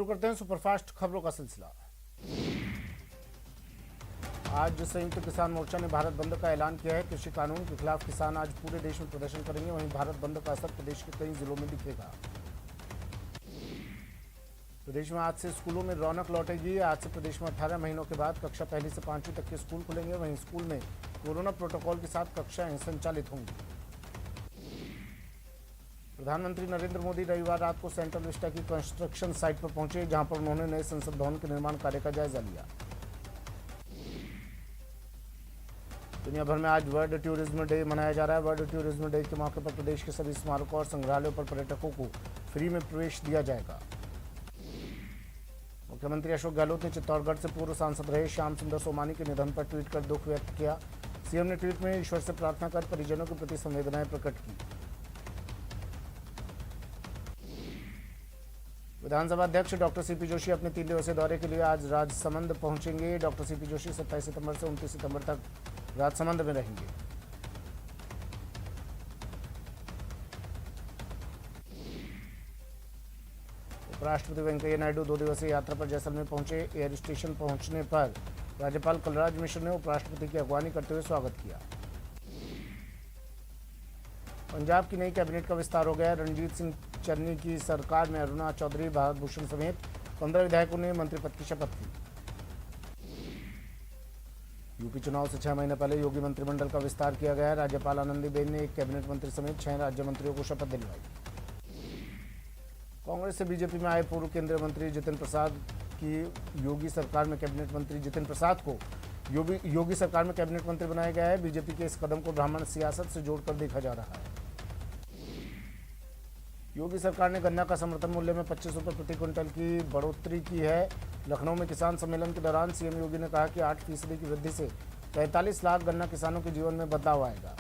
शुरू करते हैं सुपरफास्ट खबरों का सिलसिला। आज संयुक्त किसान मोर्चा ने भारत बंद का ऐलान किया है। कृषि कानून के खिलाफ किसान आज पूरे देश में प्रदर्शन करेंगे। वहीं भारत बंद का असर प्रदेश के कई जिलों में दिखेगा। प्रदेश में आज से स्कूलों में रौनक लौटेगी। आज से प्रदेश में 18 महीनों के बाद कक्षा 1 से 5वीं तक के स्कूल खुलेंगे। वहीं स्कूल में कोरोना प्रोटोकॉल के साथ कक्षाएं संचालित होंगी। प्रधानमंत्री नरेंद्र मोदी रविवार रात को सेंट्रल विस्टा की कंस्ट्रक्शन साइट पर पहुंचे, जहां पर उन्होंने नए संसद भवन के निर्माण कार्य का जायजा लिया। दुनिया भर में आज वर्ल्ड टूरिज्म डे मनाया जा रहा है। वर्ल्ड टूरिज्म डे के मौके पर प्रदेश के सभी स्मारकों और संग्रहालयों पर पर्यटकों को फ्री में प्रवेश दिया जाएगा। मुख्यमंत्री अशोक गहलोत ने चित्तौड़गढ़ से पूर्व सांसद रहे श्याम सुंदर सोमानी के निधन पर ट्वीट कर दुख व्यक्त किया। सीएम ने ट्वीट में ईश्वर से प्रार्थना कर परिजनों के प्रति संवेदनाएं प्रकट की। विधानसभा अध्यक्ष डॉक्टर सीपी जोशी अपने 3 दिवसीय दौरे के लिए आज राजसमंद पहुंचेंगे। डॉक्टर सीपी जोशी 27 सितंबर से 29 सितंबर तक राजसमंद में रहेंगे। उपराष्ट्रपति वेंकैया नायडू 2 दिवसीय यात्रा पर जैसलमेर पहुंचे। एयर स्टेशन पहुंचने पर राज्यपाल कलराज मिश्र ने उपराष्ट्रपति की अगवानी करते हुए स्वागत किया। पंजाब की नई कैबिनेट का विस्तार हो गया। रणजीत सिंह चन्नी की सरकार में अरुणा चौधरी, भारत भूषण समेत 15 विधायकों ने मंत्री पद की शपथ ली। यूपी चुनाव से 6 महीने पहले योगी मंत्रिमंडल का विस्तार किया गया। राज्यपाल आनंदीबेन ने एक कैबिनेट मंत्री समेत 6 राज्य मंत्रियों को शपथ दिलवाई। कांग्रेस से बीजेपी में आए पूर्व केंद्रीय मंत्री जितिन प्रसाद की योगी सरकार में कैबिनेट मंत्री जितिन प्रसाद को योगी सरकार में कैबिनेट मंत्री बनाया गया है। बीजेपी के इस कदम को ब्राह्मण सियासत से जोड़कर देखा जा रहा है। योगी सरकार ने गन्ना का समर्थन मूल्य में 25 रुपये प्रति क्विंटल की बढ़ोतरी की है। लखनऊ में किसान सम्मेलन के दौरान सीएम योगी ने कहा कि 8% की वृद्धि से 45 लाख गन्ना किसानों के जीवन में बदलाव आएगा।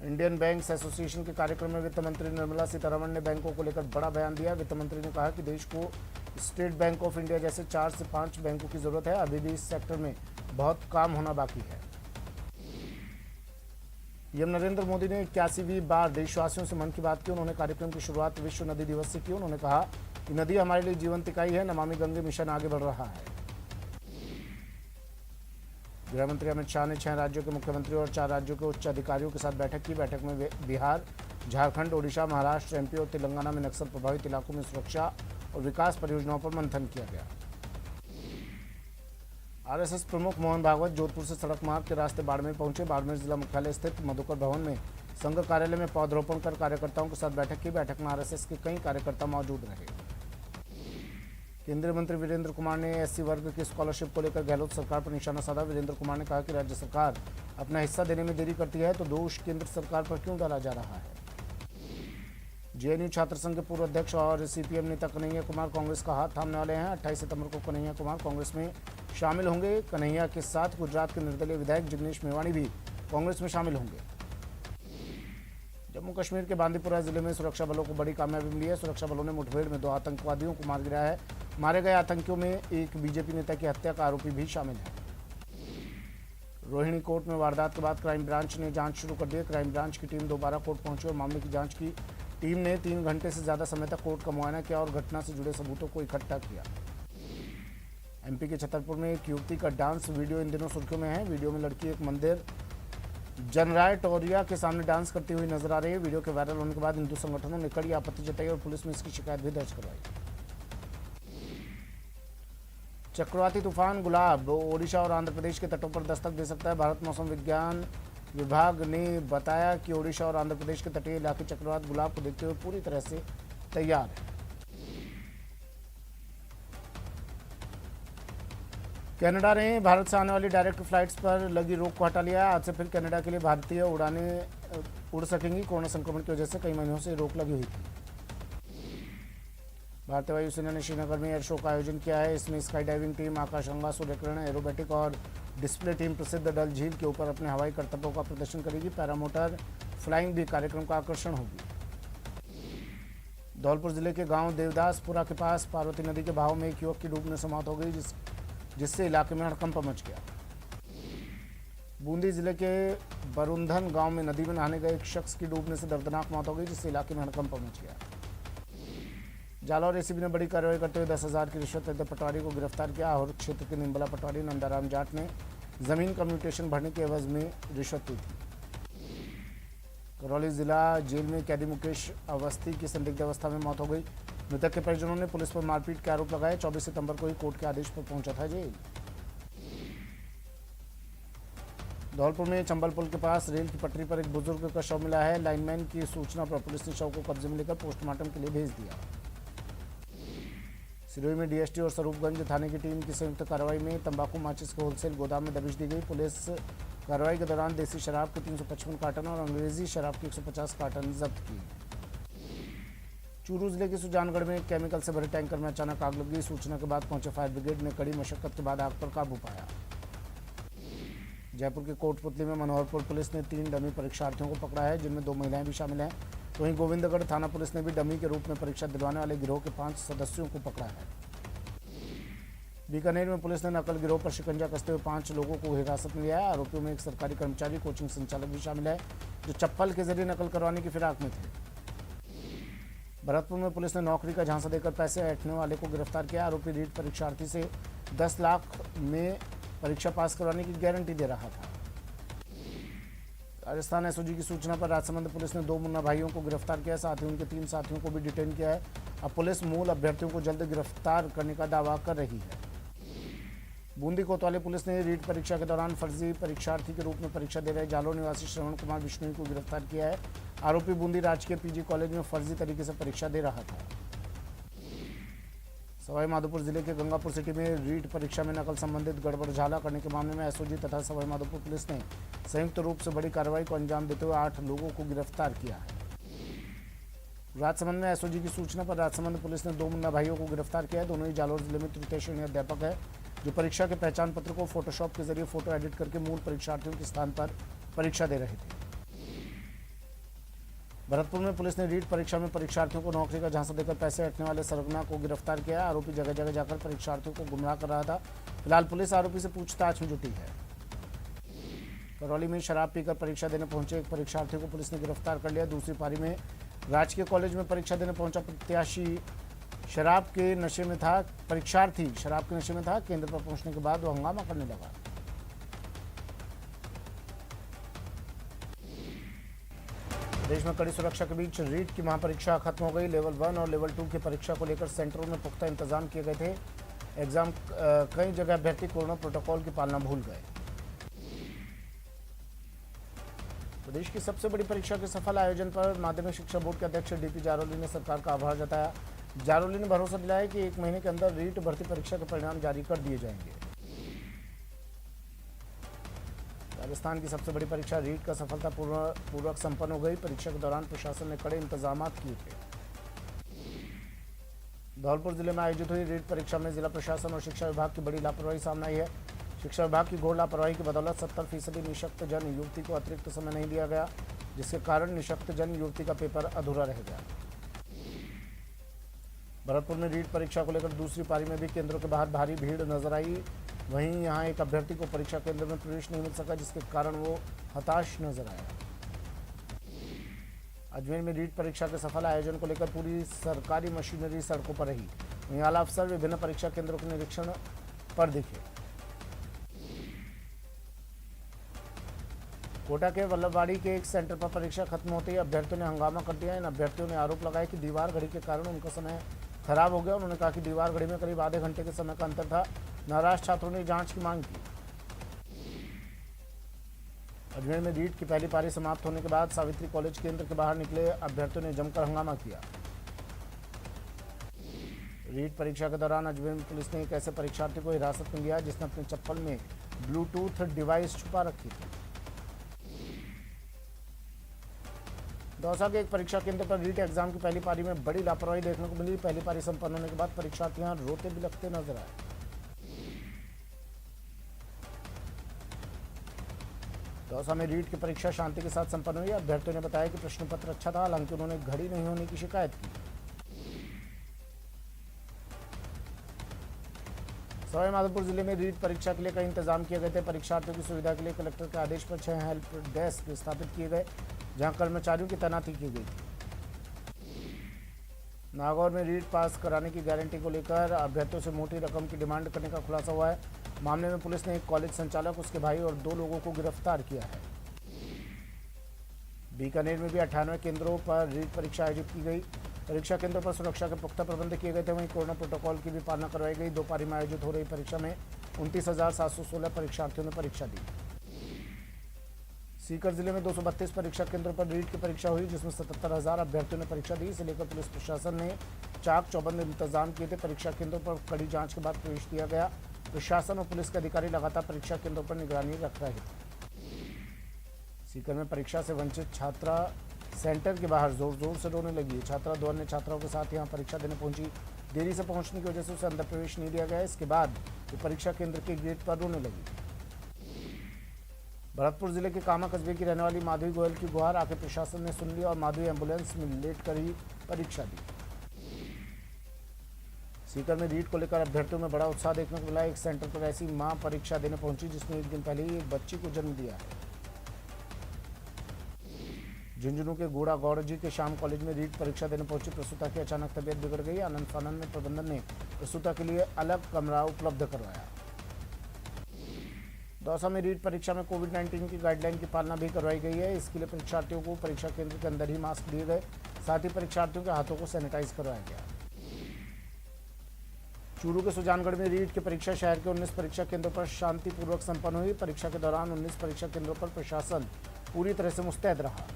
इंडियन बैंक्स एसोसिएशन के कार्यक्रम में वित्त मंत्री निर्मला सीतारमण ने बैंकों को लेकर बड़ा बयान दिया। वित्त मंत्री ने कहा कि देश को स्टेट बैंक ऑफ इंडिया जैसे 4 से 5 बैंकों की जरूरत है। अभी भी इस सेक्टर में बहुत काम होना बाकी है। पीएम नरेंद्र मोदी ने 81वीं बार देशवासियों से मन की बात की। उन्होंने कार्यक्रम की शुरुआत विश्व नदी दिवस से की। उन्होंने कहा कि नदी हमारे लिए जीवंत इकाई है। नमामि गंगे मिशन आगे बढ़ रहा है। गृहमंत्री अमित शाह ने 6 राज्यों के मुख्यमंत्री और 4 राज्यों के उच्च अधिकारियों के साथ बैठक की। बैठक में बिहार, झारखंड, ओडिशा, महाराष्ट्र, एमपी और तेलंगाना में नक्सल प्रभावित इलाकों में सुरक्षा और विकास परियोजनाओं पर मंथन किया गया। आरएसएस प्रमुख मोहन भागवत जोधपुर से सड़क मार्ग के रास्ते बाड़मेर पहुंचे। बाड़मेर जिला मुख्यालय स्थित मधुकर भवन में संघ कार्यालय में पौधरोपण कर कार्यकर्ताओं के साथ बैठक की। बैठक में आरएसएस के कई कार्यकर्ता मौजूद रहे। केंद्रीय मंत्री वीरेंद्र कुमार ने एससी वर्ग की स्कॉलरशिप को लेकर गहलोत सरकार पर निशाना साधा। वीरेंद्र कुमार ने कहा कि राज्य सरकार अपना हिस्सा देने में देरी करती है तो दोष केंद्र सरकार पर क्यों डाला जा रहा है। जेएनयू छात्र संघ के पूर्व अध्यक्ष और सीपीएम नेता कन्हैया कुमार कांग्रेस का हाथ थामने वाले हैं। 28 सितंबर को कन्हैया कुमार कांग्रेस में शामिल होंगे। कन्हैया के साथ गुजरात के निर्दलीय विधायक जिग्नेश मेवाणी भी कांग्रेस में शामिल होंगे। जम्मू कश्मीर के बांदीपुरा जिले में सुरक्षा बलों को बड़ी कामयाबी मिली है। सुरक्षा बलों ने मुठभेड़ में 2 आतंकवादियों को मार गिराया है। मारे गए आतंकियों में एक बीजेपी नेता की हत्या का आरोपी भी शामिल है। रोहिणी कोर्ट में वारदात के बाद क्राइम ब्रांच ने जांच शुरू कर दी। क्राइम ब्रांच की टीम दोबारा कोर्ट पहुंची और मामले की जांच की। टीम ने 3 घंटे से ज्यादा समय तक कोर्ट का मुआयना किया और घटना से जुड़े सबूतों को इकट्ठा किया। एमपी के छतरपुर में एक युवती का डांस वीडियो इन दिनों सुर्खियों में है। वीडियो में लड़की एक मंदिर जनराय टोरिया के सामने डांस करती हुई नजर आ रही है। वीडियो के वायरल होने के बाद हिंदू संगठनों ने कड़ी आपत्ति जताई और पुलिस में इसकी शिकायत भी दर्ज करवाई। चक्रवाती तूफान गुलाब ओडिशा और आंध्र प्रदेश के तटों पर दस्तक दे सकता है। भारत मौसम विज्ञान विभाग ने बताया कि ओडिशा और आंध्र प्रदेश के तटीय इलाके चक्रवात गुलाब को देखते हुए पूरी तरह से तैयार है। कनाडा ने भारत से आने वाली डायरेक्ट फ्लाइट्स पर लगी रोक को हटा लिया है। आज से फिर कनाडा के लिए भारतीय उड़ानें उड़ सकेंगी। कोरोना संक्रमण की वजह से कई महीनों से रोक लगी हुई थी। भारतीय वायुसेना ने श्रीनगर में एयर शो का आयोजन किया है। इसमें स्काई डाइविंग टीम, आकाशगंगा, सूर्यकिरण, एरोबेटिक और डिस्प्ले टीम प्रसिद्ध डल झील के ऊपर अपने हवाई करतबों का प्रदर्शन करेगी। पैरामोटर फ्लाइंग भी कार्यक्रम का आकर्षण होगी। धौलपुर जिले के गांव देवदासपुरा के पास पार्वती नदी के बहाव में एक युवक की डूबने से मौत हो गई, जिससे इलाके में हड़कंप मच गया। बूंदी जिले के बरुंधन गांव में नदी में नहाने गए एक शख्स की डूबने से दर्दनाक मौत हो गई, जिससे इलाके में हड़कंप मच गया। जालौर एसीबी ने बड़ी कार्रवाई करते हुए 10,000 की रिश्वत लेते पटवारी को गिरफ्तार किया। और क्षेत्र के निम्बला पटवारी नंदाराम जाट ने जमीन का म्यूटेशन भरने के एवज में रिश्वत ली थी। करौली जिला जेल में कैदी मुकेश अवस्थी की संदिग्ध अवस्था में मौत हो गई। मृतक के परिजनों ने पुलिस पर मारपीट के आरोप लगाए। 24 सितंबर को ही कोर्ट के आदेश पर पहुंचा था जेल। धौलपुर में चंबल पुल के पास रेल की पटरी पर एक बुजुर्ग का शव मिला है। लाइनमैन की सूचना पर पुलिस ने शव को कब्जे में लेकर पोस्टमार्टम के लिए भेज दिया। सिरोही में डीएसटी और स्वरूपगंज थाने की टीम की संयुक्त कार्रवाई में तंबाकू माचिस के होलसेल गोदाम में दबिश दी गई। पुलिस कार्रवाई के दौरान देसी शराब के 355 कार्टन और अंग्रेजी शराब के 150 कार्टन जब्त किए। चूरू जिले के सुजानगढ़ में केमिकल से भरे टैंकर में अचानक आग लग गई। सूचना के बाद पहुंचे फायर ब्रिगेड ने कड़ी मशक्कत के बाद आग पर काबू पाया। जयपुर के कोटपुतली में मनोहरपुर पुलिस ने 3 डमी परीक्षार्थियों को पकड़ा है, जिनमें 2 महिलाएं भी शामिल हैं। तो वहीं गोविंदगढ़ थाना पुलिस ने भी डमी के रूप में परीक्षा दिलवाने वाले गिरोह के 5 सदस्यों को पकड़ा है। बीकानेर में पुलिस ने नकल गिरोह पर शिकंजा कसते हुए 5 लोगों को हिरासत में लिया है। आरोपियों में एक सरकारी कर्मचारी, कोचिंग संचालक भी शामिल है, जो चप्पल के जरिए नकल करवाने की फिराक में थे। भरतपुर में पुलिस ने नौकरी का झांसा देकर पैसे ऐंठने वाले को गिरफ्तार किया। आरोपी रीट परीक्षार्थी से 10 लाख में परीक्षा पास करवाने की गारंटी दे रहा था। राजस्थान एसओजी की सूचना पर राजसमंद पुलिस ने 2 मुन्ना भाइयों को गिरफ्तार किया, साथ ही उनके 3 साथियों को भी डिटेन किया है। अब पुलिस मूल अभ्यर्थियों को जल्द गिरफ्तार करने का दावा कर रही है। बूंदी कोतवाली पुलिस ने रीट परीक्षा के दौरान फर्जी परीक्षार्थी के रूप में परीक्षा दे रहे जालौर निवासी श्रवण कुमार बिश्नोई को गिरफ्तार किया है। आरोपी बूंदी राजकीय पीजी कॉलेज में फर्जी तरीके से परीक्षा दे रहा था। सवाई माधोपुर जिले के गंगापुर सिटी में रीट परीक्षा में नकल संबंधित गड़बड़झाला करने के मामले में एसओजी तथा सवाई माधोपुर पुलिस ने संयुक्त रूप से बड़ी कार्रवाई को अंजाम देते हुए 8 लोगों को गिरफ्तार किया है। राजसमंद में एसओजी की सूचना पर राजसमंद पुलिस ने 2 मुन्ना भाइयों को गिरफ्तार किया है। दोनों ही जालौर जिले में तृतीय श्रेणी अध्यापक है, जो परीक्षा के पहचान पत्र को फोटोशॉप के जरिए फोटो एडिट करके मूल परीक्षार्थियों के स्थान पर परीक्षा दे रहे थे। भरतपुर में पुलिस ने रीट परीक्षा में परीक्षार्थियों को नौकरी का झांसा देकर पैसे ऐंठने वाले सरगना को गिरफ्तार किया है। आरोपी जगह जगह जाकर परीक्षार्थियों को गुमराह कर रहा था। फिलहाल पुलिस आरोपी से पूछताछ में जुटी है। करौली में शराब पीकर परीक्षा देने पहुंचे एक परीक्षार्थी को पुलिस ने गिरफ्तार कर लिया। दूसरी पारी में राजकीय कॉलेज में परीक्षा देने पहुंचा प्रत्याशी शराब के नशे में था। परीक्षार्थी शराब के नशे में था। केंद्र पर पहुंचने के बाद वो हंगामा करने लगा। देश में कड़ी सुरक्षा के बीच रीट की महापरीक्षा खत्म हो गई। लेवल 1 और लेवल 2 की परीक्षा को लेकर सेंटरों में पुख्ता इंतजाम किए गए थे। एग्जाम कई जगह अभ्यर्थी कोरोना प्रोटोकॉल की पालना भूल गए। प्रदेश की सबसे बड़ी परीक्षा के सफल आयोजन पर माध्यमिक शिक्षा बोर्ड के अध्यक्ष डीपी जारौली ने सरकार का आभार जताया। जारौली ने भरोसा दिलाया कि 1 महीने के अंदर रीट भर्ती परीक्षा के परिणाम जारी कर दिए जाएंगे। राजस्थान की सबसे बड़ी परीक्षा रीट का सफलतापूर्वक संपन्न हो गई। परीक्षा के दौरान प्रशासन ने कड़े इंतजाम किए थे। धौलपुर जिले में आयोजित हुई रीट परीक्षा में जिला प्रशासन और शिक्षा विभाग की बड़ी लापरवाही सामने आई है। शिक्षा विभाग की घोर लापरवाही की बदौलत 70% निःशक्त जन युवती को अतिरिक्त समय नहीं दिया गया, जिसके कारण निःशक्त जन युवती का पेपर अधूरा रह गया। भरतपुर में रीट परीक्षा को लेकर दूसरी पारी में भी केंद्रों के बाहर भारी भीड़ नजर आई। वहीं यहां एक अभ्यर्थी को परीक्षा केंद्र में प्रवेश नहीं मिल सका, जिसके कारण वो हताश नजर आया। अजमेर में रीट परीक्षा के सफल आयोजन को लेकर पूरी सरकारी मशीनरी सड़कों पर रही। वहीं आला अफसर विभिन्न परीक्षा केंद्रों के निरीक्षण पर दिखे। कोटा के वल्लभवाड़ी के एक सेंटर पर परीक्षा खत्म होते ही अभ्यर्थियों ने हंगामा कर दिया। इन अभ्यर्थियों ने आरोप लगाया कि दीवार घड़ी के कारण उनका समय खराब हो गया। उन्होंने कहा कि दीवार घड़ी में करीब आधे घंटे के समय का अंतर था। नाराज छात्रों ने जांच की मांग की। अजमेर में रीट की पहली पारी समाप्त होने के बाद सावित्री कॉलेज केंद्र के बाहर निकले अभ्यर्थियों ने जमकर हंगामा किया। रीट परीक्षा के दौरान अजमेर में पुलिस ने एक ऐसे परीक्षार्थी को हिरासत में लिया जिसने अपने चप्पल में ब्लूटूथ डिवाइस छुपा रखी थी। दौसा के एक परीक्षा केंद्र पर रीट एग्जाम की पहली पारी में बड़ी लापरवाही देखने को मिली। पहली पारी संपन्न होने के बाद परीक्षार्थी यहां रोते बिलखते नजर आए। दौसा में रीट की परीक्षा शांति के साथ संपन्न हुई। अभ्यर्थियों ने बताया कि प्रश्न पत्र अच्छा था, हालांकि उन्होंने घड़ी नहीं होने की शिकायत की। सवाई माधोपुर जिले में रीट परीक्षा के लिए कई इंतजाम किए गए थे। परीक्षार्थियों की सुविधा के लिए कलेक्टर के आदेश पर 6 हेल्प डेस्क स्थापित किए गए, जहां कर्मचारियों की तैनाती की गई थी। नागौर में रीट पास कराने की गारंटी को लेकर अभ्यर्थियों से मोटी रकम की डिमांड करने का खुलासा हुआ है। मामले में पुलिस ने एक कॉलेज संचालक, उसके भाई और 2 लोगों को गिरफ्तार किया है। बीकानेर में भी 98 केंद्रों पर रीट परीक्षा आयोजित की गई। परीक्षा केंद्रों पर सुरक्षा के पुख्ता प्रबंध किए गए थे। वहीं कोरोना प्रोटोकॉल की भी पालना करवाई गई। 2 पारी में आयोजित हो रही परीक्षा में 29,716 परीक्षार्थियों ने परीक्षा दी। सीकर जिले में 232 परीक्षा केंद्रों पर रीट की परीक्षा हुई, जिसमें 77,000 अभ्यर्थियों ने परीक्षा दी। इसे लेकर पुलिस प्रशासन ने चाक चौबंद इंतजाम किए थे। परीक्षा केंद्रों पर कड़ी जांच के बाद प्रवेश दिया गया। प्रशासन और पुलिस के अधिकारी लगातार परीक्षा केंद्रों पर निगरानी रख रहे थे। सीकर में परीक्षा से वंचित छात्रा सेंटर के बाहर जोर जोर से रोने लगी। छात्रा 2 अन्य छात्राओं के साथ यहां परीक्षा देने पहुंची। देरी से पहुंचने की वजह से उसे अंदर प्रवेश नहीं दिया गया। इसके बाद वो परीक्षा केंद्र के गेट पर रोने लगी। भरतपुर जिले के कामा कस्बे की रहने वाली माधवी गोयल की गुहार आके प्रशासन ने सुन ली और माधवी एम्बुलेंस में लेट कर ही परीक्षा दी। सीकर में रीट को लेकर अभ्यर्थियों में बड़ा उत्साह देखने को मिला। एक सेंटर पर ऐसी मां परीक्षा देने पहुंची जिसने एक दिन पहले ही एक बच्ची को जन्म दिया है। झुंझुनू के गोड़ा गौड़ जी के शाम कॉलेज में रीट परीक्षा देने पहुंची प्रसूता की अचानक तबीयत बिगड़ गई। आनंद फानंद में प्रबंधन ने प्रसूता के लिए अलग कमरा उपलब्ध करवाया। दौसा में रीट परीक्षा में कोविड-19 की गाइडलाइन की पालना भी करवाई गई है। इसके लिए परीक्षार्थियों को परीक्षा केंद्र के अंदर ही मास्क दिए गए। साथ ही परीक्षार्थियों के हाथों को सैनिटाइज करवाया गया। चूरू के सुजानगढ़ में रीट की परीक्षा शहर के 19 परीक्षा केंद्रों पर शांतिपूर्वक संपन्न हुई। परीक्षा के दौरान 19 परीक्षा केंद्रों पर प्रशासन पूरी तरह से मुस्तैद रहा।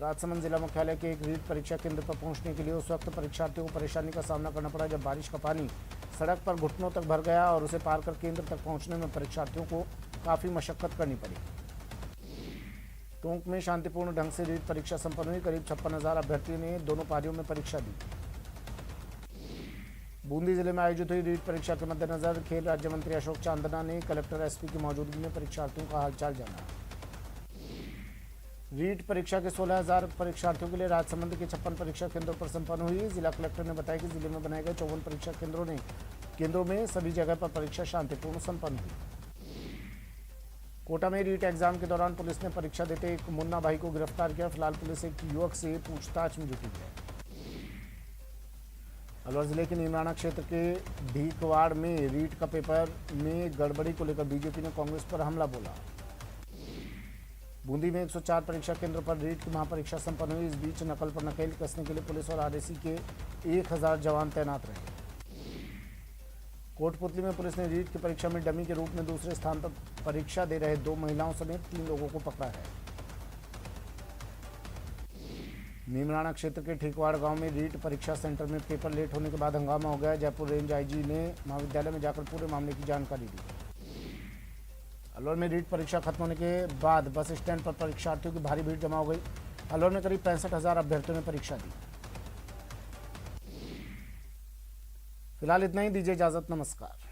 राजसमंद जिला मुख्यालय के एक रीट परीक्षा केंद्र पर पहुंचने के लिए उस वक्त परीक्षार्थियों को परेशानी का सामना करना पड़ा जब बारिश का पानी सड़क पर घुटनों तक भर गया और उसे पार कर केंद्र तक पहुंचने में परीक्षार्थियों को काफ़ी मशक्कत करनी पड़ी। टोंक में शांतिपूर्ण ढंग से रीट परीक्षा संपन्न हुई। करीब 56,000 अभ्यर्थियों ने दोनों पारियों में परीक्षा दी। बूंदी जिले में आयोजित हुई रीट परीक्षा के मद्देनजर खेल राज्य मंत्री अशोक चांदना ने कलेक्टर एसपी की मौजूदगी में परीक्षार्थियों का हालचाल जाना। रीट परीक्षा के 16,000 परीक्षार्थियों के लिए राजसमंद के 56 परीक्षा केंद्रों पर संपन्न हुई। जिला कलेक्टर ने बताया कि जिले में बनाए गए 54 परीक्षा केंद्रों में सभी जगह पर परीक्षा शांतिपूर्ण संपन्न हुई। कोटा में रीट एग्जाम के दौरान पुलिस ने परीक्षा देते एक मुन्ना भाई को गिरफ्तार किया। फिलहाल पुलिस एक युवक से पूछताछ में जुटी है। अलवर जिले के नीमराणा क्षेत्र के ढीकवाड़ में रीट का पेपर में गड़बड़ी को लेकर बीजेपी ने कांग्रेस पर हमला बोला। बूंदी में 104 परीक्षा केंद्रों पर रीट की महापरीक्षा संपन्न हुई। इस बीच नकल पर नकेल कसने के लिए पुलिस और आरएसी के 1,000 जवान तैनात रहे। कोटपुतली में पुलिस ने रीट की परीक्षा में डमी के रूप में दूसरे स्थान पर परीक्षा दे रहे 2 महिलाओं समेत 3 लोगों को पकड़ा है। नीमराणा क्षेत्र के ठीकवाड़ गांव में रीट परीक्षा सेंटर में पेपर लेट होने के बाद हंगामा हो गया। जयपुर रेंज आईजी ने महाविद्यालय में जाकर पूरे मामले की जानकारी दी। अलवर में रीट परीक्षा खत्म होने के बाद बस स्टैंड पर परीक्षार्थियों की भारी भीड़ जमा हो गई। अलवर में करीब 65,000 अभ्यर्थियों ने परीक्षा दी। फिलहाल इतना ही, दीजिए इजाजत, नमस्कार।